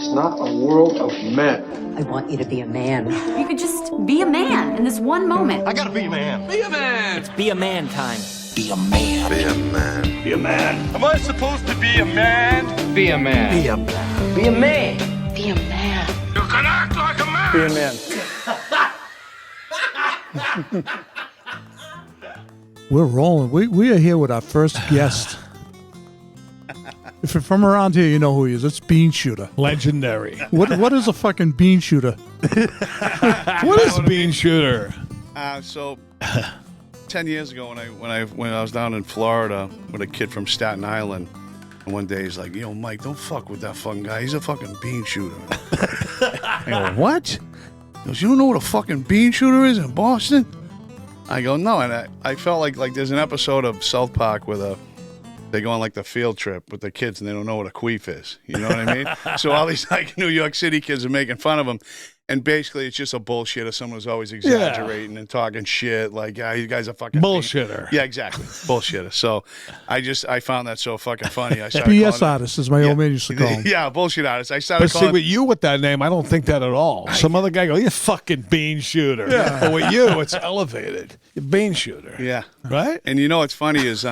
It's not a world of men. I want you to be a man. You could just be a man in this one moment. I gotta be a man. Be a man. It's be a man time. Be a man. Be a man. Be a man. Am I supposed to be a man? Be a man. Be a man. Be a man. Be a man. You can act like a man. Be a man. We're rolling. We are here with our first guest. If you're from around here, you know who he is. It's Beanshooter. Legendary. What is a fucking Beanshooter? What is Beanshooter? So 10 years ago when I was down in Florida with a kid from Staten Island, and one day he's like, "Yo, Mike, don't fuck with that fucking guy. He's a fucking bean shooter." I go, "What?" He goes, "You don't know what a fucking bean shooter is in Boston?" I go, "No," and I felt like there's an episode of South Park where they go on like the field trip with the kids and they don't know what a queef is. You know what I mean? So all these like New York City kids are making fun of him. And basically it's just a bullshit of someone who's always exaggerating and talking shit. Like, yeah, you guys are fucking bullshitter. Yeah, exactly. Bullshitter. So I found that so fucking funny. I started BS artist, as my old man used to call him. Yeah, bullshit artist. I started But see, calling with you with that name, I don't think that at all. Some other guy go, "You fucking bean shooter." Yeah. But with you, it's elevated. You're bean shooter. Yeah. Right? And you know what's funny is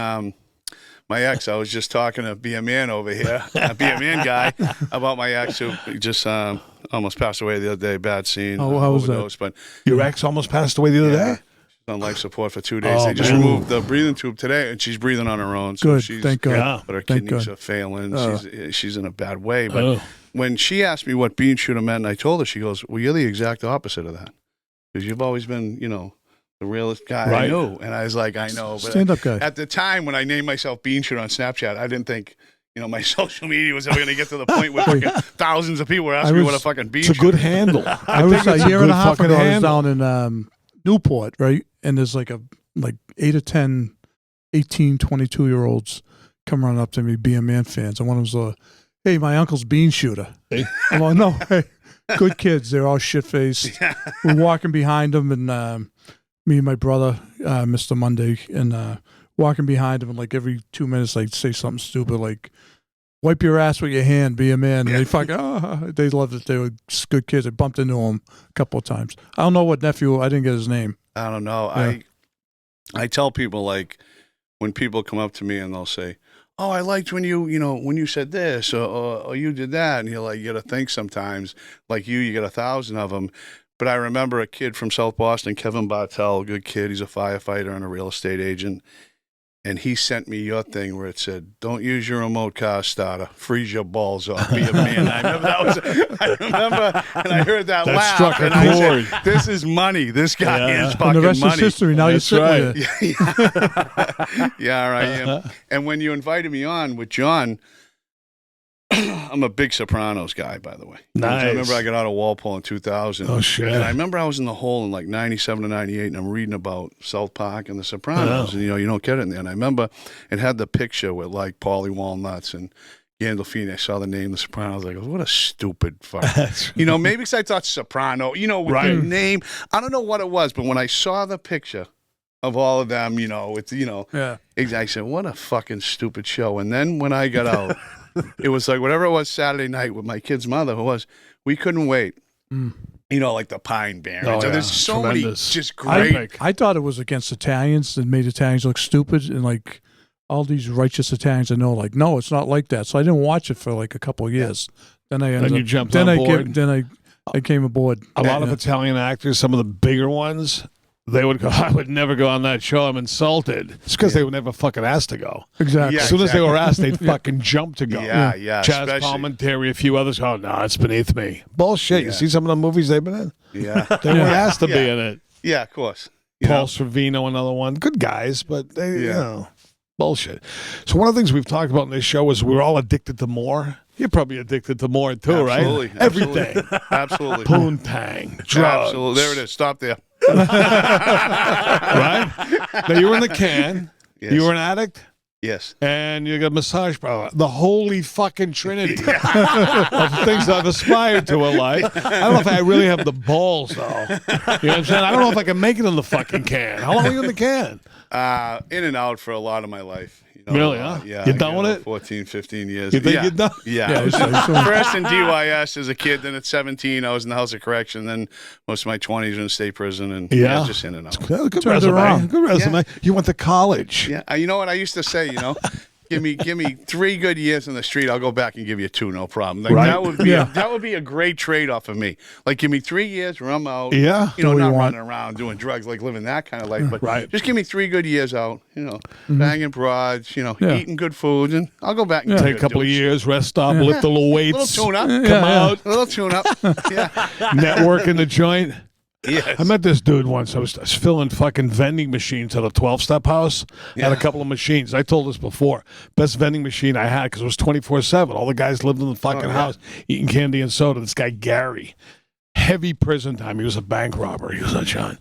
my ex, I was just talking to Be a Man over here, Be a Man guy, about my ex who just almost passed away the other day. Bad scene. Oh, how was overdose, that? But Your ex almost passed away the other day? She's on life support for 2 days. Oh, They just man. removed the breathing tube today, and she's breathing on her own. So Good, she's, thank God. Yeah. But her Thank kidneys God. are failing. Oh. She's in a bad way. But when she asked me what bean shooter meant, and I told her, she goes, "Well, you're the exact opposite of that. Because you've always been, the realest guy I Right. knew." And I was like, "I know." But Stand-up guy. at the time when I named myself Beanshooter on Snapchat, I didn't think, my social media was ever going to get to the point where fucking thousands of people were asking me what a fucking bean It's a good handle. I was a year and a half ago. I was handle. down in Newport, right? And there's like 8 or 10, 18, 22-year-olds come running up to me, Be a Man fans. And one of them's like, "Hey, my uncle's Beanshooter." Hey. I'm like, "No, hey, good kids. They're all shit-faced." We're walking behind them, and me and my brother, Mr. Monday, and walking behind them, and like every 2 minutes, like say something stupid, like, "Wipe your ass with your hand, be a man." And they fucking, they loved it. They were good kids. I bumped into them a couple of times. I don't know what nephew, I didn't get his name. I don't know. Yeah. I tell people, like, when people come up to me and they'll say, "Oh, I liked when you said this or you did that," and you're like, you got to think sometimes, like you get 1,000 of them. But I remember a kid from South Boston, Kevin Bartell, good kid. He's a firefighter and a real estate agent. And he sent me your thing where it said, "Don't use your remote car starter. Freeze your balls off. Be a man." I remember and I heard that laugh. struck a and I chord. said, "This is money. This guy is fucking And the rest money." is history. Now That's you're right. sitting with it. Yeah, right. Yeah. And when you invited me on with John, I'm a big Sopranos guy, by the way. Nice. I remember I got out of Walpole in 2000. Oh, shit. And I remember I was in the hole in like 97 to 98, and I'm reading about South Park and the Sopranos. Oh. And, you don't get it in there. And I remember it had the picture with like Paulie Walnuts and Gandolfini. I saw the name, The Sopranos. I go, what a stupid fuck. Maybe because I thought Soprano, with Right. the name. I don't know what it was, but when I saw the picture of all of them, it's, Yeah. I said, what a fucking stupid show. And then when I got out, it was like whatever it was Saturday night with my kid's mother, we couldn't wait. Like the Pine Barrens. Oh, yeah. There's so Tremendous. many just great. I thought it was against Italians and made Italians look stupid, and like all these righteous Italians I know, like, no, it's not like that. So I didn't watch it for like a couple of years. Then I ended Then you jumped on board. I came aboard. A lot of Italian actors, some of the bigger ones, they would go, "I would never go on that show. I'm insulted." It's because they were never fucking asked to go. Exactly. Yeah. As soon as they were asked, they'd fucking jump to go. Yeah. Chaz especially- Palminteri, a few others. "Oh, no, it's beneath me." Bullshit. You Yeah. see some of the movies they've been in? Yeah. They weren't asked to be Yeah. in it. Yeah, of course. Paul Sorvino, another one. Good guys, but they, bullshit. So one of the things we've talked about in this show is we're all addicted to more. You're probably addicted to more too, Absolutely. right? Everything. Absolutely. Poontang, drugs. Absolutely. There it is. Stop there. Right? Now, you were in the can. Yes. You were an addict. Yes. And you got a massage parlor. The holy fucking trinity of things I've aspired to in life. I don't know if I really have the balls, though. You know what I'm saying? I don't know if I can make it in the fucking can. How long were you in the can? In and out for a lot of my life. Really, huh? Yeah. You done with it? 14, 15 years. You think yeah. you're done? Yeah. so First in DYS as a kid, then at 17, I was in the House of Correction. Then most of my 20s were in state prison, and just in and out. Good Turned resume. around. Good resume. Yeah. You went to college. Yeah, you know what I used to say. Give me 3 good years in the street. I'll go back and give you 2, no problem. Like, Right. that would be a great trade off for me. Like, give me 3 years where I'm out. Yeah. Do what you not want. running around doing drugs, like living that kind of life. But Right. just give me 3 good years out. Banging broads. Eating good food, and I'll go back and Take a couple of years, rest stop, lift a little weights, little tune up. come out, A little tune up. Yeah. network in the joint. Yes. I met this dude once. I was filling fucking vending machines at a 12-step house. Had a couple of machines. I told this before. Best vending machine I had because it was 24/7. All the guys lived in the fucking house eating candy and soda. This guy, Gary, heavy prison time. He was a bank robber. He was like, John,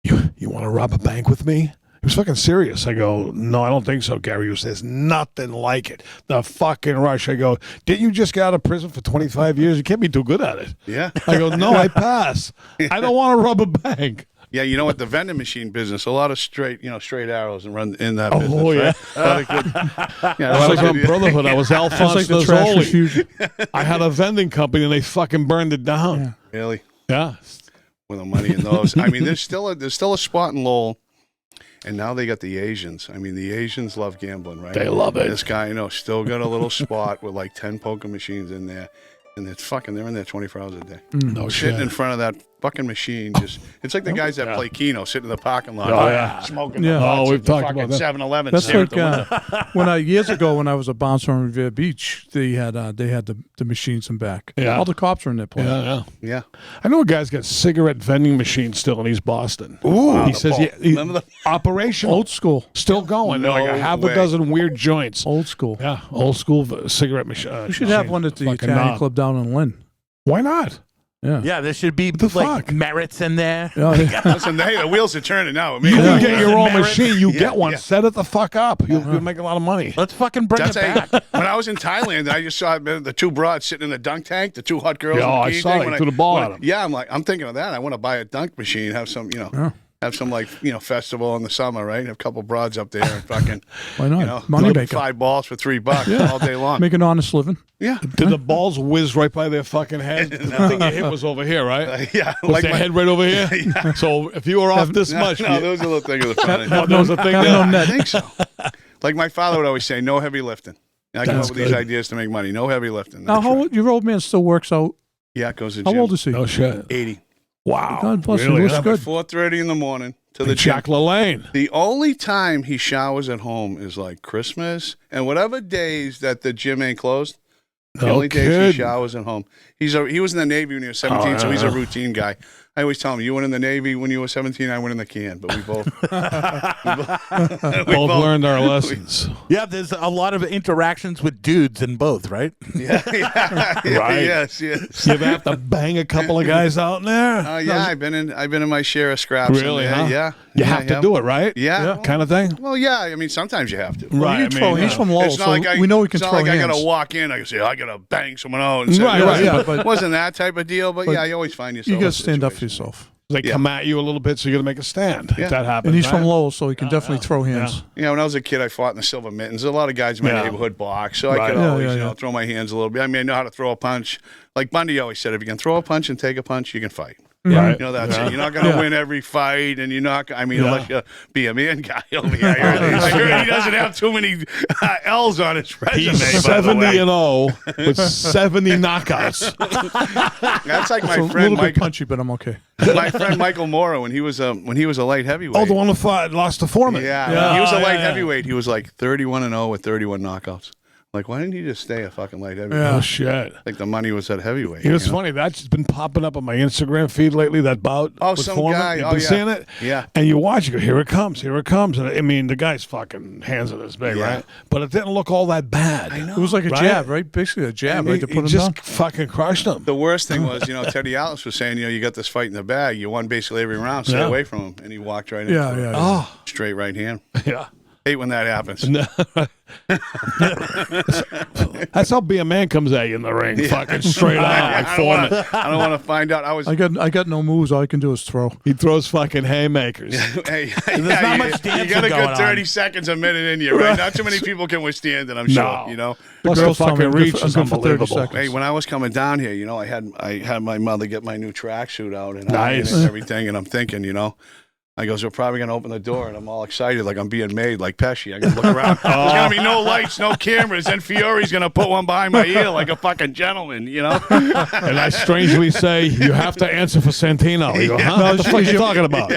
you want to rob a bank with me? He was fucking serious. I go, no, I don't think so, Gary. He goes, there's nothing like it. The fucking rush. I go, didn't you just get out of prison for 25 years? You can't be too good at it. Yeah. I go, no, I pass. I don't want to rob a bank. Yeah, you know what? The vending machine business, a lot of straight arrows and run in that Oh, business. yeah. Right? A lot of good, I was on Brotherhood. I was Alphonse It's like the trash Nasoli. refusion. I had a vending company and they fucking burned it down. Really? Yeah. With the money in those. I mean, there's still a spot in Lowell, and now they got the Asians. I mean, the Asians love gambling, right? They love it. This guy, still got a little spot with like 10 poker machines in there, and they're in there 24 hours a day. No Sitting shit. in front of that fucking machine, it's like the guys that play Keno, sitting in the parking lot, Oh, yeah. smoking. Yeah. the butts Oh, we've at the talked fucking about that. 7-Eleven. That's stand like at the window. years ago when I was a bouncer on Revere Beach. They had the machines in back. Yeah. All the cops were in there playing. Yeah. Yeah. I know a guy's got cigarette vending machines still in East Boston. Ooh, He says Remember the operational. Old school. Still going. They're like a No half way. a dozen weird joints. Old school. Yeah, old school cigarette machine. You should have one at the Fucking Italian knob. Club down in Lynn. Why not? Yeah. Yeah, there should be the like fuck? merits in there. Oh, yeah. Listen, the wheels are turning now. You Yeah. get your own Merits. machine. You Yeah, get one. yeah. Set it the fuck up. You'll make a lot of money. Let's fucking bring That's it back. when I was in Thailand, I just saw the 2 broads sitting in the dunk tank, the 2 hot girls. Yeah, in the I bikini saw thing. it. When Threw the ball when at 'em. Yeah, I'm thinking of that. I want to buy a dunk machine, have some, have some like festival in the summer, right? Have a couple broads up there and fucking, Why not? Money like maker. 5 balls for $3 all day long. Make an honest living. Yeah, Did the balls whiz right by their fucking head? The thing you hit was over here, right? yeah. Was their my- head right over here? So if you were off this much, No, there was a little thing of the front. oh, there was a thing Have there. no I net. think so. Like my father would always say, no heavy lifting. And I come That's up with these good. ideas to make money. No heavy lifting. Now, your old man still works out. Yeah, it goes to How gym. old is he? No shit. 80. Wow. God bless him. Really? Looks huh? good. 4:30 in the morning to the Like gym. Jack LaLanne. The only time he showers at home is like Christmas and whatever days that the gym ain't closed. The No only days he kidding. showers at home. He was in the Navy when he was 17, so he's a routine guy. I always tell him, you went in the Navy when you were 17, I went in the can, but we both Both learned our lessons. Yeah, there's a lot of interactions with dudes in both, right? yeah, Right. yes. You ever have to bang a couple of guys out in there? Yeah, I've been in my share of scraps. Really, and, huh? Yeah. You have to do it, right? Yeah. Kind of thing? Well, yeah. I mean, sometimes you have to. Right. He can throw- he's from Lowell, It's not so like we know he can it's not throw like I hands. gotta walk in. I can say I gotta bang someone out. And say, Right, right. Yeah, But but- it wasn't that type of deal. But, But yeah, you always find yourself. You in got a to stand up for situation. yourself. They Yeah. come at you a little bit, so you got to make a stand. Yeah. If that happens. And he's right? from Lowell, so he can definitely throw hands. Yeah, when I was a kid, I fought in the Silver Mittens. A lot of guys in my Yeah. neighborhood box, so I Right. could Yeah, always, yeah. throw my hands a little bit. I mean, I know how to throw a punch. Like Bundy always said, if you can throw a punch and take a punch, you can fight. Right. You know, that's Yeah. it. You're not going to Yeah. win every fight, and you're not. I mean, Yeah. unless you be a man guy. Over here. I heard he doesn't have too many L's on his resume. He's by the 70 way. and 0 with 70 knockouts. That's like my It's a friend little bit Michael. punchy, but I'm okay. My friend Michael Mora, when he was a light heavyweight. Oh, the one who fought, lost to Foreman. Yeah, Yeah. when he was a Oh, light yeah. heavyweight. He was like 31-0 with 31 knockouts. Like, why didn't he just stay a fucking light heavyweight? Yeah. Oh, shit. Like the money was at heavyweight. You know, it's you know? funny. That's been popping up on my Instagram feed lately, that bout. Oh, with some Foreman. guy. You've Oh, been yeah. seeing it? Yeah. And you watch, you go, here it comes, here it comes. And I mean, the guy's fucking hands are this big, Yeah. right? But it didn't look all that bad. I It was like a Right? jab, right? Basically a jab, right? To He put him just down. fucking crushed him. The worst thing was, Teddy Atlas was saying, you got this fight in the bag. You won basically every round. Stay Yeah. away from him. And he walked right into Yeah, it. yeah. Oh, Straight right hand. yeah. Hate when that happens. That's how Be a Man comes at you in the ring, fucking straight out like Foreman. I don't want to find out. I got no moves. All I can do is throw. He throws fucking haymakers. Hey, There's not much you dancing got a going good 30 on. seconds, a minute in you, right? Not too many people can withstand it, I'm sure. You know. Plus the girls tell me fucking I'm good reach for- is I'm good for 30 unbelievable. seconds. Hey, when I was coming down here, you know, I had my mother get my new tracksuit out and Nice. and everything, and I'm thinking, you know, I goes, we're probably gonna open the door, and I'm all excited, like I'm being made, like Pesci. I gotta look around. There's gonna be no lights, no cameras, and Fiore's gonna put one behind my ear like a fucking gentleman, you know. And I strangely say, you have to answer for Santino. You go, huh? What the fuck are you talking about?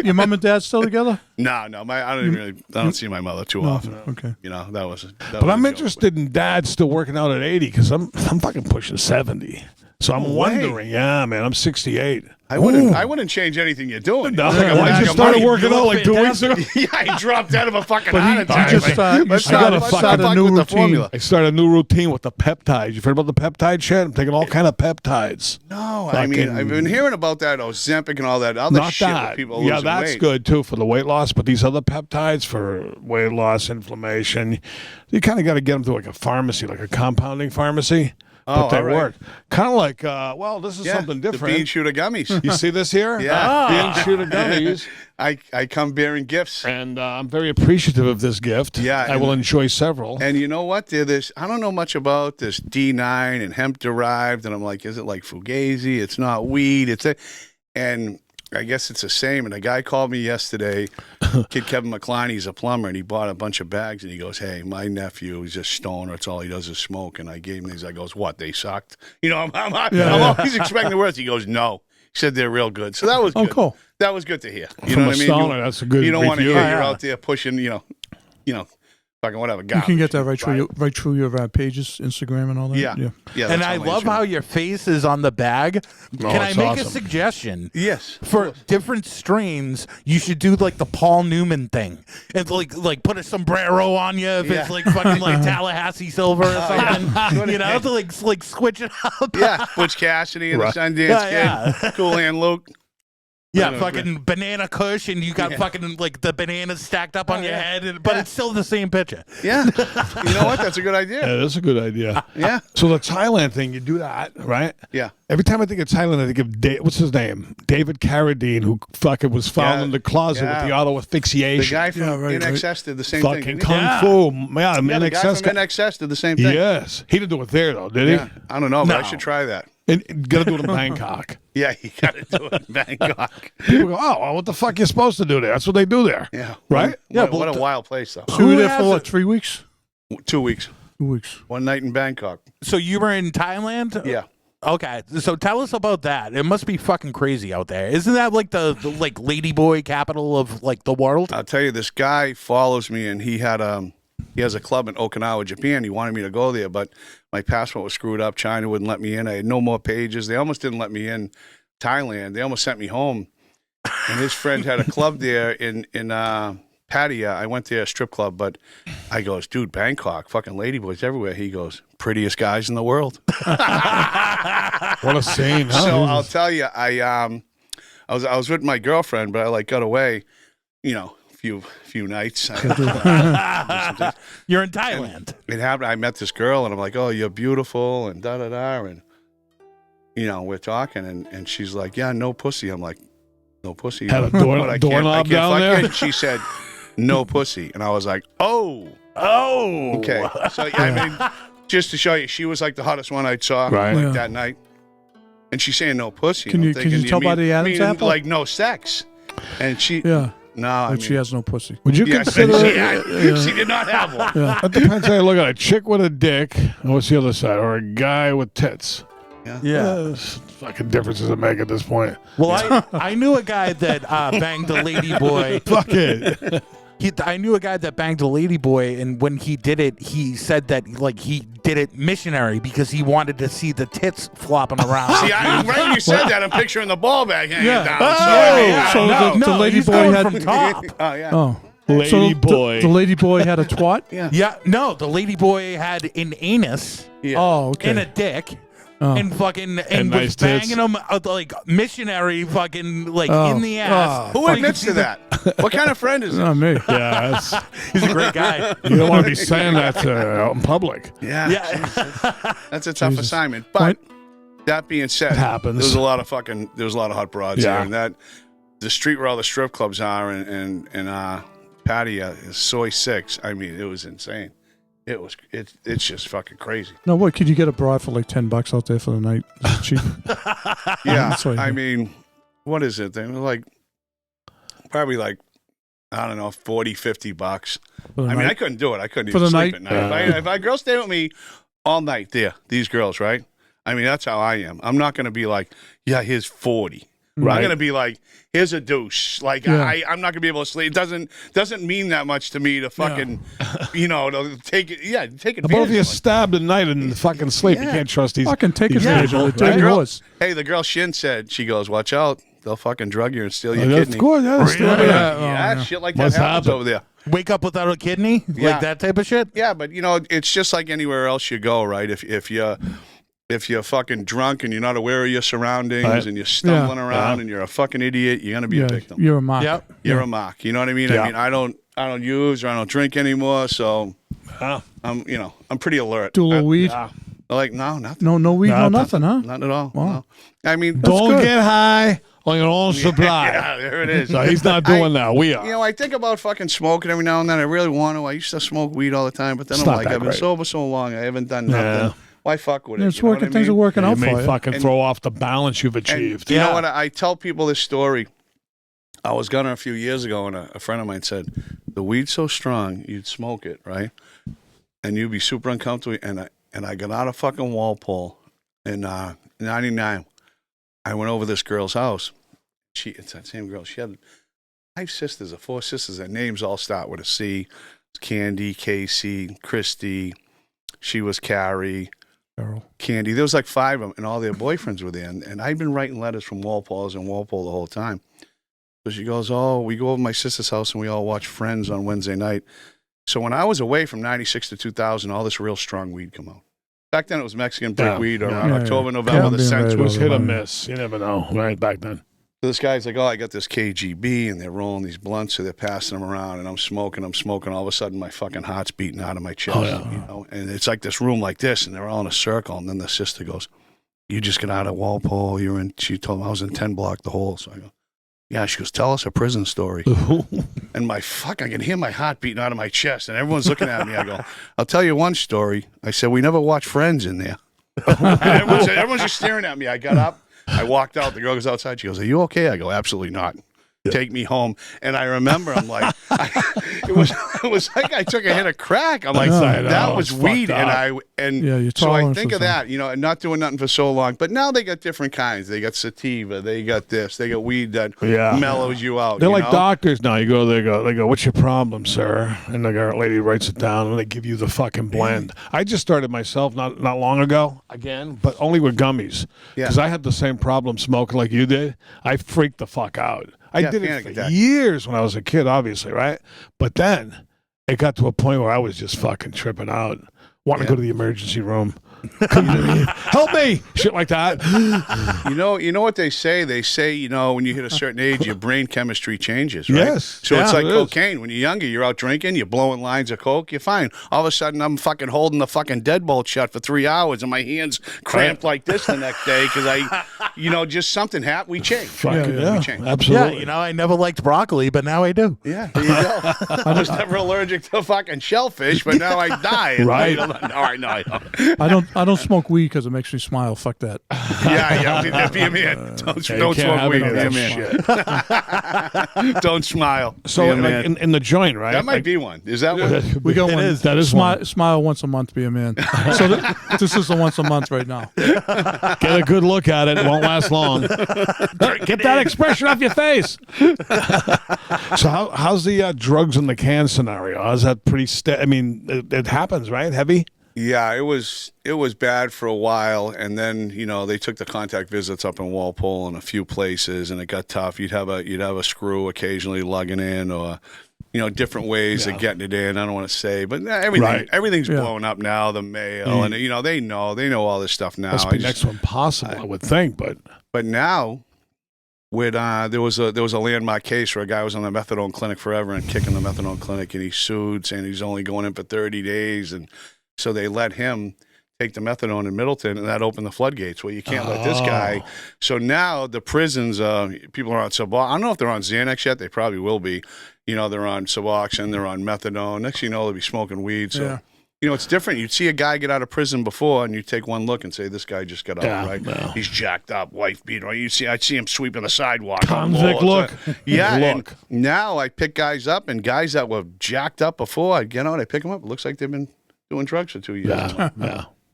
Your mom and dad still together? No, I don't see my mother too often. Okay. You know, that was. But I'm interested in dad still working out at 80 because I'm fucking pushing 70. So I'm wondering, yeah, man, I'm 68. I wouldn't change anything you're doing. No, I just started working out like 2 weeks ago. Yeah, I dropped out of a fucking But heart you attack. just Let's I gotta not start fuck a new with the routine. formula. I started a new routine with the peptides. You've heard about the peptide shit? I'm taking all kind of peptides. No, I mean, I've been hearing about that Ozempic and all that other Not shit that. with people Yeah, losing that's weight. good too for the weight loss. But these other peptides for weight loss, inflammation, you kind of got to get them to like a pharmacy, like a compounding pharmacy. But they all right. work. Kind of like, well, this is something different. The Beanshooter gummies. You see this here? Yeah. Beanshooter gummies. I come bearing gifts. And I'm very appreciative of this gift. Yeah, I will enjoy several. And you know what? I don't know much about this D9 and hemp derived, and I'm like, is it like Fugazi? It's not weed. And I guess it's the same. And a guy called me yesterday, kid Kevin McCline, he's a plumber, and he bought a bunch of bags, and he goes, hey, my nephew is just stoner. It's all he does is smoke. And I gave him these. I goes, what, they sucked? You know, I'm always expecting the worst. He goes, no. He said they're real good. So that was good. Oh, cool. That was good to hear. You From know a what I mean? stoner, that's a good You don't want to review. hear you're out there pushing, you know, fucking whatever. You can get that right through your pages, Instagram and all that. Yeah. Yeah. And that's I all love issue. how your face is on the bag. Can I it's make a awesome. suggestion? Yes. For different strains, you should do like the Paul Newman thing. It's like put a sombrero on you if it's like fucking like Tallahassee silver or something. You know, to like switch it up. Yeah. Butch Cassidy and the Sundance Kid. Cool Hand Luke. Yeah, fucking banana kush, and you got fucking like the bananas stacked up on your head, but it's still the same picture. Yeah. You know what? That's a good idea. Yeah, that's a good idea. Yeah. So the Thailand thing, you do that, right? Yeah. Every time I think of Thailand, I think of what's his name? David Carradine, who fucking was found in the closet with the auto asphyxiation. The guy from right, NXS did the same fucking thing. Kung Fu. Yeah, the guy NXS. from NXS did the same thing. Yes. He didn't do it there, though, did he? Yeah. I don't know, but I should try that. And got to do it in Bangkok. Yeah, you got to do it in Bangkok. People go, oh, well, what the fuck you supposed to do there? That's what they do there. Yeah. Right? What a wild place, though. So you were there has for it? what, 3 weeks? 2 weeks. 2 weeks. One night in Bangkok. So you were in Thailand? Yeah. Okay, so tell us about that. It must be fucking crazy out there. Isn't that like the like Ladyboy capital of like the world? I'll tell you, this guy follows me, and he has a club in Okinawa, Japan. He wanted me to go there, but my passport was screwed up. China wouldn't let me in. I had no more pages. They almost didn't let me in Thailand. They almost sent me home. And his friend had a club there in Pattaya. I went there, a strip club, but I goes, dude, Bangkok, fucking ladyboys everywhere. He goes, prettiest guys in the world. What a scene, huh? So I'll tell you, I was with my girlfriend, but I like got away, you know, few nights. You're in Thailand. It happened. I met this girl, and I'm like, "Oh, you're beautiful," and da da da, and you know, we're talking, and she's like, "Yeah, no pussy." I'm like, "No pussy." Had a But I doorknob can't down fuck there? you. And she said, "No pussy," and I was like, "Oh, okay." So yeah, I mean, just to show you, she was like the hottest one I saw Right. like Yeah. that night, and she's saying no pussy. Can and I'm you thinking, tell by the Adam's mean apple? like no sex? And she, Yeah. no, I Like mean, she has no pussy. Would you yes, consider she did not have one. It depends how you look at it. A chick with a dick, and what's the other side? Or a guy with tits? Yeah. Fucking difference does it make at this point? Well, I knew a guy that banged a ladyboy. Fuck it. I knew a guy that banged a ladyboy, and when he did it, he said that like he did it missionary because he wanted to see the tits flopping around. See, right when you said that, I'm picturing the ball bag hanging down. So the lady he's boy going had from top. Oh yeah. Oh. Lady So boy. The lady boy had a twat? Yeah, no, the ladyboy had an anus Yeah. Oh, okay. and a dick, and fucking and nice was banging tits. them like missionary fucking like in the ass. Who admits to that? What kind of friend is Not it? me. Yeah, that's, He's a great guy. you don't want to be saying that out in public. Yeah, Yeah. that's a tough Jesus. assignment. But that being said, It happens. There was a lot of hot broads Yeah. there, and that the street where all the strip clubs are, and Patty is Soy 6. I mean, it was insane. It's just fucking crazy. No, what could you get a broad for like $10 out there for the night? Is it cheap? Yeah, That's what I I mean. mean, what is it? They're like probably like I don't know, $40-$50. For the I mean, night? I couldn't do it. I couldn't For even the sleep night? at night. If I girls stay with me all night, these girls, right? I mean, that's how I am. I'm not going to be like, yeah, here's 40. Right. I'm going to be like, here's a douche. Like, Yeah. I'm not going to be able to sleep. It doesn't mean that much to me to fucking, to take it. Yeah, take How about if advantage. you're of it. stabbed at night and fucking sleep? You can't trust these. Fucking take these advantage people, of it. right? Dirty whores. Hey, the girl Shin said, she goes, watch out. They'll fucking drug you and steal your Yeah, kidney. of course, yeah, that's Really? still- Yeah, shit like that Must happens happen. over there. Wake up without a kidney, Yeah. like that type of shit. Yeah, but it's just like anywhere else you go, right? If you're fucking drunk and you're not aware of your surroundings Right. and you're stumbling Yeah. around and you're a fucking idiot, you're gonna be a victim. You're a mock. Yep. You're a mock. You know what I mean? Yeah. I mean, I don't use or I don't drink anymore, so Ah. I'm pretty alert. Do a little weed. Like no, nothing. No weed, Nah, no nothing, huh? Not at all. Wow. No. I mean, Don't good. get high on your own supply. yeah, there it is. So he's not doing that. We are. I think about fucking smoking every now and then. I really want to. I used to smoke weed all the time, but then It's I'm not like, that I've been great. sober so long, I haven't done nothing. Yeah. Why fuck with it? It's You know working. what I Things are mean? working You out may for you. fucking And- throw off the balance you've And achieved. you know what? I tell people this story. I was gonna a few years ago, and a friend of mine said, "The weed's so strong, you'd smoke it, right? And you'd be super uncomfortable." And I got out of fucking Walpole in '99. I went over this girl's house. It's that same girl. She had 5 sisters or 4 sisters. Their names all start with a C. Candy, Casey, Christy. She was Carrie. Carol. Candy. There was like 5 of them, and all their boyfriends were there. And I'd been writing letters from Walpole. I was in Walpole the whole time. So she goes, oh, we go over to my sister's house and we all watch Friends on Wednesday night. So when I was away from 96 to 2000, all this real strong weed come out. Back then it was Mexican brick Yeah, weed, or yeah. around Yeah, October, yeah. November, Yeah, the being scents right It was was hit or Right. miss. You never know, right, back then. So this guy's like, oh, I got this KGB, and they're rolling these blunts, so they're passing them around, and I'm smoking. All of a sudden, my fucking heart's beating out of my chest. And it's like this room like this, and they're all in a circle, and then the sister goes, you just got out of Walpole. She told me I was in 10 block the hole. So I go, yeah. She goes, tell us a prison story. And I can hear my heart beating out of my chest, and everyone's looking at me. I go, I'll tell you one story. I said, we never watched Friends in there. And everyone's just staring at me. I got up. I walked out. The girl goes outside. She goes, are you okay? I go, absolutely not. Take me home. And I remember, I'm like, it was like I took a hit of crack. I'm like, I know, that was it's weed. fucked Yeah, your So I tolerance think is of that, and not doing nothing for so long. But now they got different kinds. They got sativa. They got this. They got weed that mellows you out. They're you like know? doctors now. You go, they go, what's your problem, sir? And the lady writes it down, and they give you the fucking blend. I just started myself not long ago, again, but only with gummies. Yeah. Because I had the same problem smoking like you did. I freaked the fuck out. I Yeah, did it panic for attack. years when I was a kid, obviously, right? But then it got to a point where I was just fucking tripping out, wanting to go to the emergency room. Help me! Shit like that. You know what they say? They say, when you hit a certain age, your brain chemistry changes, right? Yes. So it's Yeah, like it is. cocaine. When you're younger, you're out drinking, you're blowing lines of coke, you're fine. All of a sudden, I'm fucking holding the fucking deadbolt shut for 3 hours, and my hands cramped like this the next day because just something happened. We changed. Fucking, We changed. absolutely. Yeah, I never liked broccoli, but now I do. Yeah, there you go. I was never allergic to fucking shellfish, but now I die. Right. All right, no, I don't. I don't smoke weed because it makes me smile. Fuck that. Yeah. Be a man. Don't can't smoke have weed. any of Be a that man. Don't smile. So Be a like, man. in the joint, right? That might Like, be one. Is that one? We got one. That is one. Smile once a month, be a man. So this is the once a month right now. Get a good look at it. It won't last long. Get that expression off your face. So how's the drugs in the can scenario? Is that pretty I mean, it happens, right? Heavy? Yeah, it was bad for a while, and then they took the contact visits up in Walpole and a few places, and it got tough. You'd have a screw occasionally lugging in, or different ways of getting it in. I don't want to say, but Right. everything's blowing up now. The mail, and they know all this stuff now. That's the next one possible, I would think, but now. There was a landmark case where a guy was on the methadone clinic forever and kicking the methadone clinic, and he sued, saying he's only going in for 30 days, and so they let him take the methadone in Middleton, and that opened the floodgates. Well, you can't let this guy. So now the prisons, people are on Suboxone. I don't know if they're on Xanax yet. They probably will be. They're on Suboxone, they're on methadone. Next thing you know, they'll be smoking weed. So. Yeah. It's different. You'd see a guy get out of prison before, and you take one look and say, "This guy just got out, right? No. He's jacked up, wife beater." I'd see him sweeping the sidewalk. Convict look. Yeah. Look. Now I pick guys up, and guys that were jacked up before, I get out, I pick them up. It looks like they've been doing drugs for 2 years.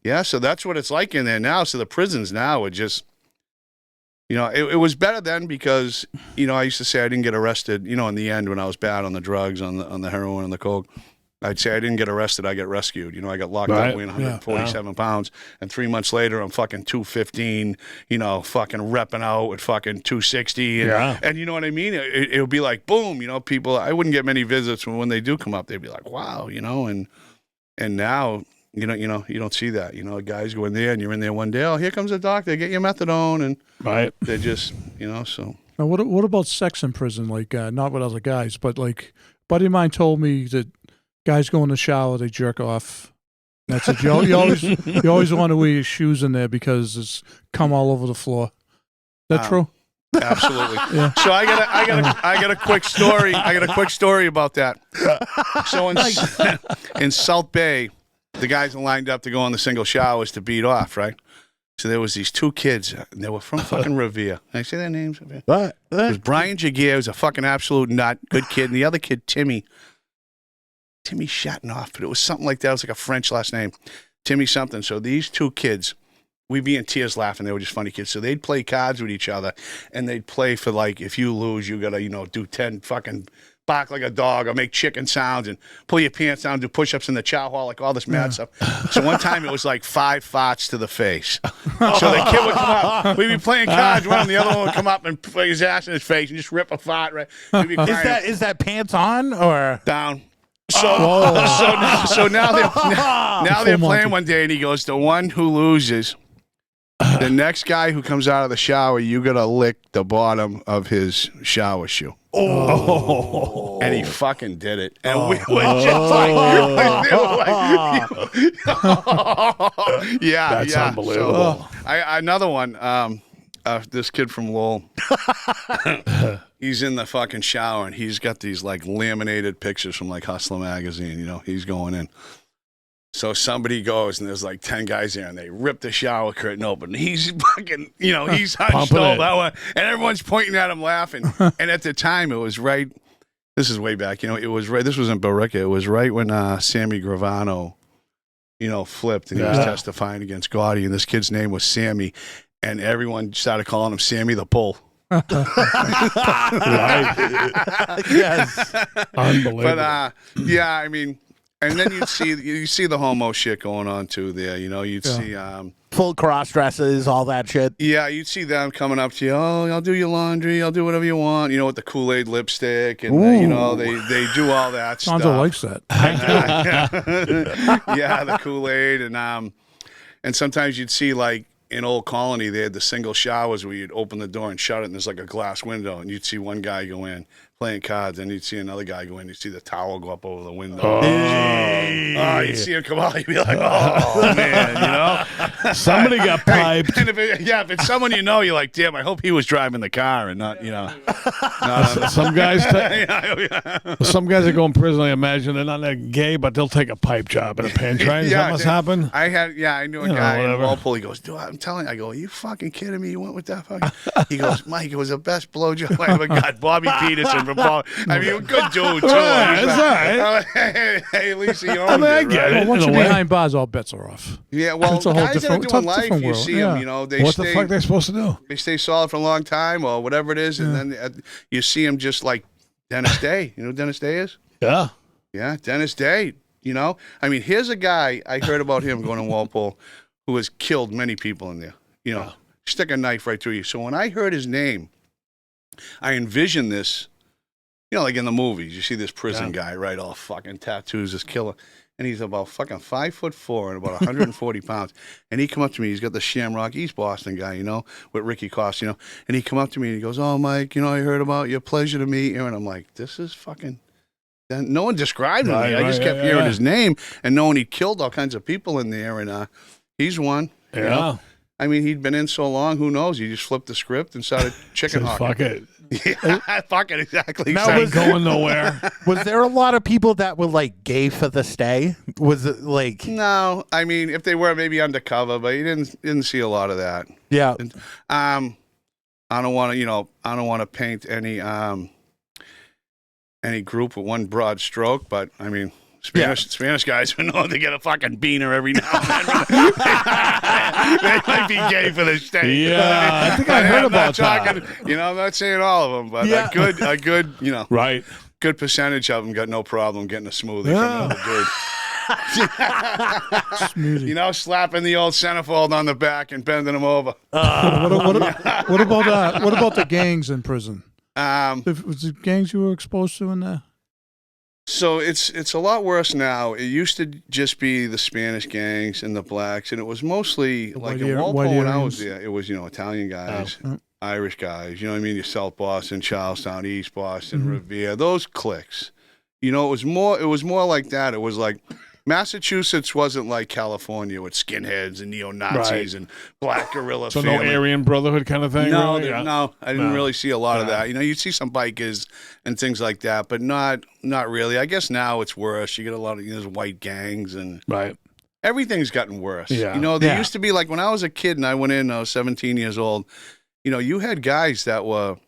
Yeah. So that's what it's like in there now. So the prisons now are just, it was better then because, I used to say I didn't get arrested. In the end when I was bad on the drugs, on the heroin and the coke. I'd say I didn't get arrested. I get rescued. I got locked up weighing 147 pounds. And 3 months later, I'm fucking 215, fucking repping out at fucking 260. And you know what I mean? It would be like, boom, people, I wouldn't get many visits. When they do come up, they'd be like, wow, and now, you don't see that. Guys go in there and you're in there one day, oh, here comes a doctor, get your methadone. And they're just, so. Now, what about sex in prison? Like, not with other guys, but like, buddy of mine told me that guys go in the shower, they jerk off. That's it. You always want to wear your shoes in there because it's cum all over the floor. That true? Absolutely. Yeah. So I got a quick story. I got a quick story about that. So in South Bay, the guys are lined up to go in the single showers to beat off, right? So there was these two kids, and they were from fucking Revere. Can I say their names? What? It was Brian Jaguar, who's a fucking absolute nut, good kid, and the other kid, Timmy Shatnoff, but it was something like that. It was like a French last name, Timmy something. So these two kids, we'd be in tears laughing. They were just funny kids. So they'd play cards with each other, and they'd play for like, if you lose, you gotta, do 10 fucking bark like a dog or make chicken sounds and pull your pants down, do push-ups in the chow hall, like all this mad stuff. So one time it was like 5 farts to the face. So the kid would come up. We'd be playing cards, one, and the other one would come up and put his ass in his face and just rip a fart. Right? Is that pants on or down? So now they're playing one day, and he goes, the one who loses, the next guy who comes out of the shower, you got to lick the bottom of his shower shoe. Oh. And he fucking did it. And we were just like, yeah. That's unbelievable. So, another one, this kid from Lowell. He's in the fucking shower, and he's got these like laminated pictures from like Hustler magazine. He's going in. So somebody goes, and there's like 10 guys there, and they rip the shower curtain open. He's fucking, he's hunched over, and everyone's pointing at him laughing. And at the time, it was right. This is way back. It was right. This was in Barica. It was right when Sammy Gravano, flipped, and he was testifying against Gotti, and this kid's name was Sammy, and everyone started calling him Sammy the Bull. Yes. Unbelievable. But I mean, and then you see the homo shit going on too there. You'd see full cross dresses, all that shit. Yeah, you'd see them coming up to you. Oh, I'll do your laundry. I'll do whatever you want. With the Kool-Aid lipstick, and they do all that stuff. Tonzo likes that. Yeah, the Kool-Aid, and sometimes you'd see like. In Old Colony, they had the single showers where you'd open the door and shut it, and there's like a glass window, and you'd see one guy go in playing cards, and you'd see another guy go in, you'd see the towel go up over the window. You'd see him come out, you'd be like, oh, man, Somebody got piped. And if it's someone you're like, damn, I hope he was driving the car and not, Some guys some guys that go in prison, I imagine they're not that gay, but they'll take a pipe job in a pantry. Is that what's happened? I knew a guy in Walpole. He goes, dude, I'm telling you, I go, are you fucking kidding me? You went with that fucking... He goes, Mike, it was the best blowjob I ever got. Bobby Peterson from Ball. I mean, good dude, too. That's all right. Hey, at least he owned I it, get right? it. Once you're behind bars, all bets are off. Yeah, well, It's a whole guys that are different- doing tough- life, different you world. see them, they What stay... the fuck they supposed to do? They stay solid for a long time or whatever it is, and then you see them just like Dennis Day. You know who Dennis Day is? Yeah. Yeah, Dennis Day. I mean, here's a guy, I heard about him going to Walpole, who has killed many people in there. Stick a knife right through you. So when I heard his name, I envisioned this you know, like in the movies, you see this prison guy, right, all fucking tattoos, this killer, and he's about fucking 5'4" and about 140 pounds. And he come up to me, he's got the Shamrock East Boston guy, you know, with Ricky Cost, you know, and he come up to me and he goes, "Oh, Mike, you know, I heard about your pleasure to meet you," and I'm like, this is fucking. And no one described him. I just kept hearing his name and knowing he killed all kinds of people in there, and he's one. Yeah. You know? I mean, he'd been in so long, who knows? He just flipped the script and started chicken hawking. Fuck it. Yeah, fuck it, exactly. Now, Ain't going nowhere. Was there a lot of people that were like gay for the stay? Was it like No, I mean, if they were maybe undercover, but you didn't see a lot of that. yeah? And, I don't want to paint any group with one broad stroke, but I mean, Spanish guys who know they get a fucking beaner every now and then. They might be gay for the state. Yeah, I think I heard about that. You know, I'm not saying all of them, but a good, you know, Right. good percentage of them got no problem getting a smoothie from another dude. You know, slapping the old centerfold on the back and bending them over. What about the gangs in prison? Was it gangs you were exposed to in there? So it's a lot worse now. It used to just be the Spanish gangs and the blacks, and it was mostly like in Walpole when I was there. It was, you know, Italian guys, Irish guys. You know what I mean? Your South Boston, Charlestown, East Boston, Revere, those cliques. You know, it was more like that. It was like Massachusetts wasn't like California with skinheads and neo-Nazis and black guerrilla So family. no Aryan Brotherhood kind of thing? No, really? no, I didn't really see a lot of that. You know, you'd see some bikers and things like that, but not really. I guess now it's worse. You get a lot of there's white gangs and Right. everything's gotten worse. Yeah. You know, there used to be like when I was a kid and I went in, I was 17 years old. You know, you had guys that were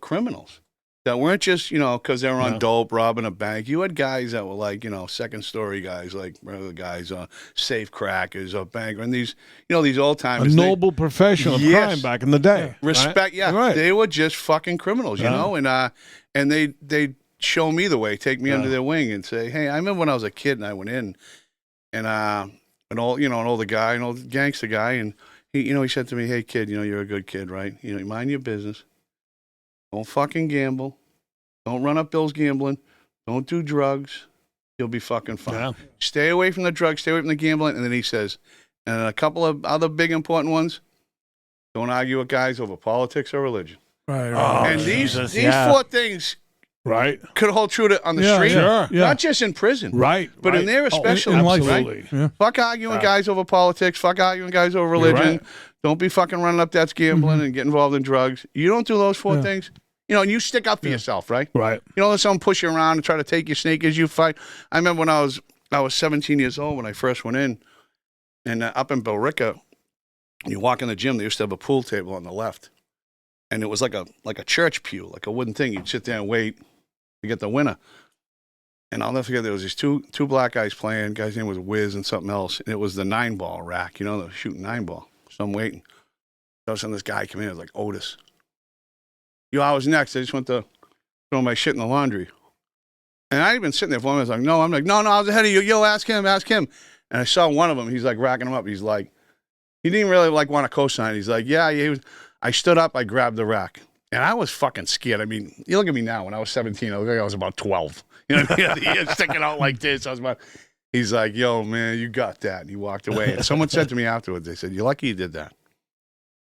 criminals. That weren't just, you know, because they were on dope, robbing a bank. You had guys that were like, you know, second story guys, like regular guys, safe crackers or banker. And these, you know, these old timers. A noble profession of crime back in the day. Respect, right? They were just fucking criminals, you know? And they'd show me the way, take me under their wing and say, hey, I remember when I was a kid and I went in and an older guy, an old gangster guy, and he said to me, hey, kid, you know, you're a good kid, right? You know, you mind your business. Don't fucking gamble. Don't run up bills gambling. Don't do drugs. You'll be fucking fine. Yeah. Stay away from the drugs. Stay away from the gambling. And then he says, and a couple of other big important ones, don't argue with guys over politics or religion. Right. And these four things could hold true on the street. Sure. Not just in prison. Right. But in there especially. in life. Absolutely. Right? Yeah. Fuck arguing guys over politics. Fuck arguing guys over religion. Right. Don't be fucking running up that's gambling and get involved in drugs. You don't do those four things. You know, and you stick up for yourself, right? Right. You don't let someone push you around and try to take your sneakers. You fight. I remember when I was 17 years old when I first went in, and up in Billerica, you walk in the gym. They used to have a pool table on the left, and it was like a church pew, like a wooden thing. You'd sit there and wait to get the winner. And I'll never forget there was these two black guys playing. Guy's name was Wiz and something else, and it was the 9-ball rack. You know, they were shooting 9-ball. So I'm waiting. All of a sudden, this guy came in. It was like Otis. Yo, I was next. I just went to throw my shit in the laundry. And I had been sitting there for a minute. I was like, no, I was ahead of you. Yo, ask him. And I saw one of them. He's like racking them up. He's like, he didn't really like want to co-sign. He's like, yeah. He was. I stood up. I grabbed the rack. And I was fucking scared. I mean, you look at me now. When I was 17, I look like I was about 12. You know, the ears sticking out like this. He's like, yo, man, you got that. And he walked away. And someone said to me afterwards, they said, you're lucky you did that.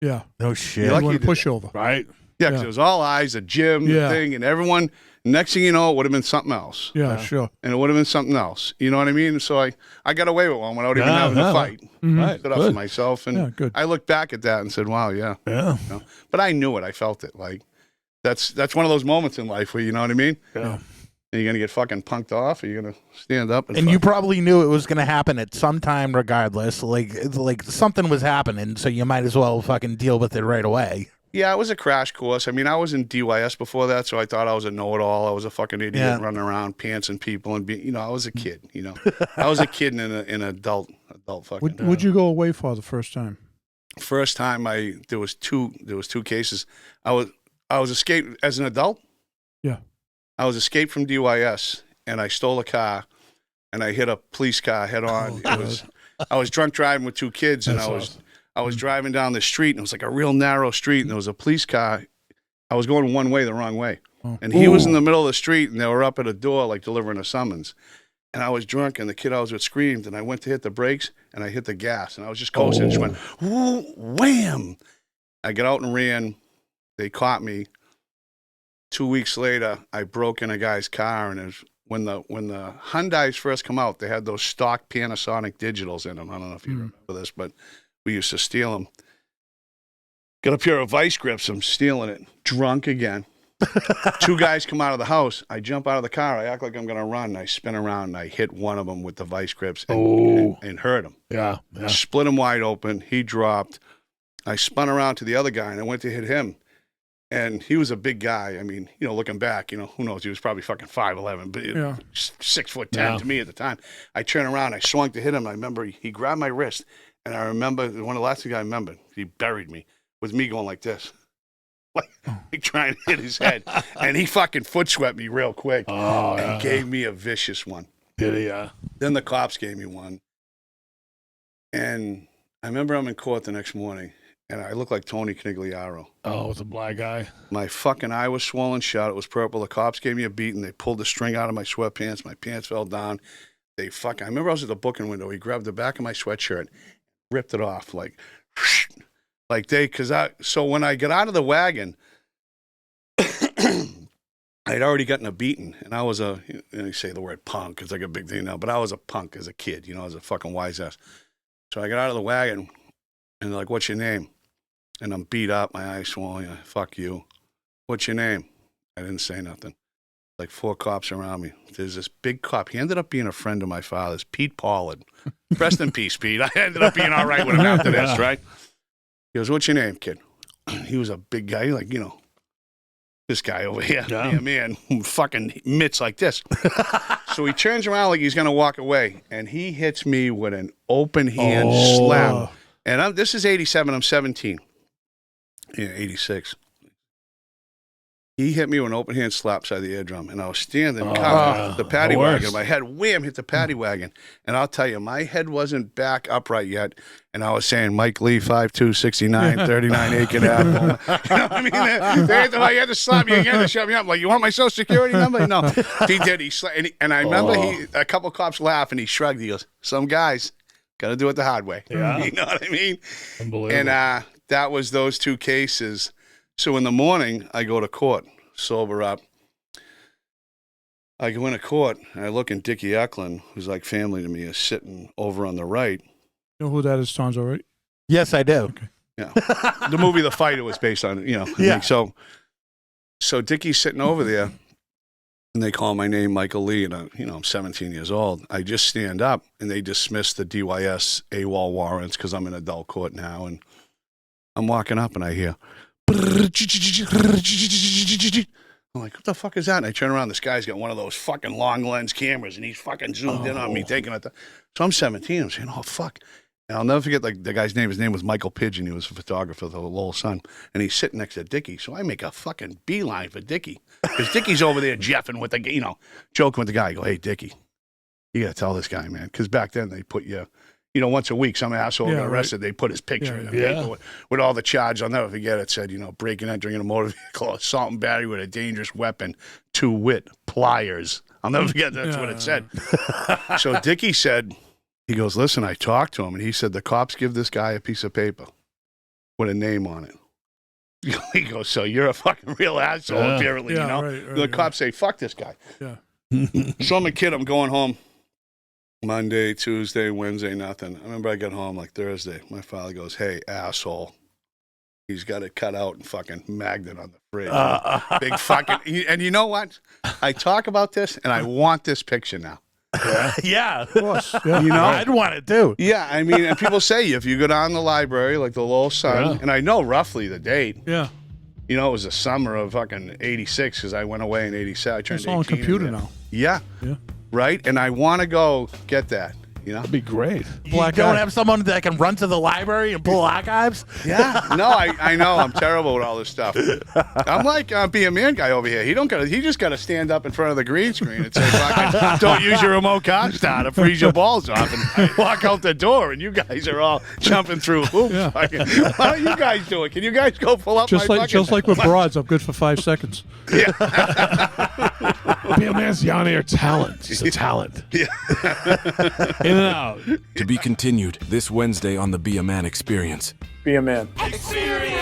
Yeah. No shit. You're lucky You you want did to push that. over. Right. Yeah, because it was all eyes, a gym, the thing, and everyone. Next thing you know, it would have been something else. Yeah, sure. And it would have been something else. You know what I mean? So I got away with one without even having to fight. Right. Stood up for myself. And good. I looked back at that and said, wow, yeah. Yeah. You know? But I knew it. I felt it. Like, that's one of those moments in life where, you know what I mean? Yeah. Are you going to get fucking punked off? Or are you going to stand up? And you probably knew it was going to happen at some time regardless. Like something was happening, so you might as well fucking deal with it right away. Yeah, it was a crash course. I mean, I was in DYS before that, so I thought I was a know-it-all. I was a fucking idiot running around pantsing people and being, you know, I was a kid, you know. I was a kid in an adult fucking. Would you go away for the first time? First time there was two cases. I was escaped as an adult. Yeah. I was escaped from DYS and I stole a car and I hit a police car head on. I was drunk driving with two kids and I was driving down the street and it was like a real narrow street and there was a police car. I was going one way the wrong way. And he was in the middle of the street, and they were up at a door, like delivering a summons. And I was drunk, and the kid I was with screamed, and I went to hit the brakes, and I hit the gas, and I was just coasting. And just went, whoo, wham! I got out and ran. They caught me. 2 weeks later, I broke in a guy's car, and it was when the Hyundais first come out, they had those stock Panasonic digitals in them. I don't know if you remember this, but we used to steal them. Got a pair of vice grips. I'm stealing it. Drunk again. 2 guys come out of the house. I jump out of the car. I act like I'm going to run. I spin around, and I hit one of them with the vice grips and hurt him. Yeah. Split him wide open. He dropped. I spun around to the other guy, and I went to hit him. And he was a big guy. I mean, looking back, who knows? He was probably fucking 5'11", but 6'10" to me at the time. I turned around. I swung to hit him. I remember he grabbed my wrist, and I remember one of the last things I remember, he buried me with me going like this. Like trying to hit his head. And he fucking foot swept me real quick. And gave me a vicious one. Did he? Yeah. Then the cops gave me one. And I remember I'm in court the next morning, and I look like Tony Canigliaro. Oh, with a black guy. My fucking eye was swollen shut. It was purple. The cops gave me a beating. They pulled the string out of my sweatpants. My pants fell down. I remember I was at the booking window. He grabbed the back of my sweatshirt, ripped it off so when I got out of the wagon, I'd already gotten a beating, and I was you say the word punk, it's like a big thing now, but I was a punk as a kid, I was a fucking wise ass. So I got out of the wagon, and they're like, what's your name? And I'm beat up, my eyes swollen, fuck you. What's your name? I didn't say nothing. Like 4 cops around me. There's this big cop. He ended up being a friend of my father's, Pete Pollard. Rest in peace, Pete. I ended up being all right with him after this, right? He goes, what's your name, kid? He was a big guy, like, this guy over here. Yeah, man, fucking mitts like this. So he turns around like he's going to walk away, and he hits me with an open hand slap. And this is 87, I'm 17. Yeah, 86. He hit me with an open hand slap side of the eardrum, and I was standing the paddy wagon. My head wham hit the paddy wagon, and I'll tell you, my head wasn't back upright yet, and I was saying Mike Lee 5'2", 39 Aiken Ave. You know what I mean? They had to slap me again to shut me up. Like, you want my social security number? No, he did. And I remember a couple cops laughed, and he shrugged. He goes, "Some guys got to do it the hard way." Yeah. You know what I mean? Unbelievable. And that was those 2 cases. So in the morning, I go to court, sober up. I go into court, and I look, and Dickie Eklund, who's like family to me, is sitting over on the right. You know who that is, Tonzo, right? Yes, I do. Okay. Yeah. The movie The Fighter was based on it, I think. So Dickie's sitting over there, and they call my name Michael Lee, and I'm 17 years old. I just stand up, and they dismiss the DYS AWOL warrants because I'm in adult court now, and I'm walking up, and I hear... I'm like, what the fuck is that? And I turn around, this guy's got one of those fucking long lens cameras, and he's fucking zoomed in on me, taking it. So I'm 17. I'm saying, oh, fuck. And I'll never forget the guy's name. His name was Michael Pigeon. He was a photographer of the Lowell Sun. And he's sitting next to Dickie. So I make a fucking beeline for Dickie. Because Dickie's over there jeffing with joking with the guy. I go, hey, Dickie, you got to tell this guy, man. Because back then they put you... once a week, some asshole got arrested. Right. They put his picture in the paper with all the charges. I'll never forget it. Said, breaking and entering in a motor vehicle, assault and battery with a dangerous weapon, to wit, pliers. I'll never forget that's what it said. So Dickie said, he goes, listen, I talked to him, and he said, the cops give this guy a piece of paper with a name on it. He goes, so you're a fucking real asshole, apparently, Right, the cops say, fuck this guy. Yeah. So I'm a kid, I'm going home. Monday, Tuesday, Wednesday, nothing. I remember I got home like Thursday. My father goes, hey, asshole. He's got it cut out and fucking magnet on the fridge. Big fucking... And you know what? I talk about this, and I want this picture now. Yeah. Of course. Yeah. I'd want it too. Yeah, I mean, and people say if you go down the library, like the Lowell Sun, and I know roughly the date. Yeah. It was the summer of fucking 86 because I went away in 87. I turned 18. It's all on computer now. Yeah. Yeah. Right? And I want to go get that. You know? That'd be great. You don't have someone that can run to the library and pull archives? Yeah. No, I know. I'm terrible with all this stuff. I'm like Be a Man guy over here. He just got to stand up in front of the green screen and say, fucking, don't use your remote car star to freeze your balls off and walk out the door. And you guys are all jumping through hoops. Yeah. Fucking, why don't you guys do it? Can you guys go pull up Just my like with broads, I'm good for 5 seconds. Be a man's the on-air talent. He's a talent. Yeah. In and out. To be continued this Wednesday on the Be a Man Experience. Be a man. Experience.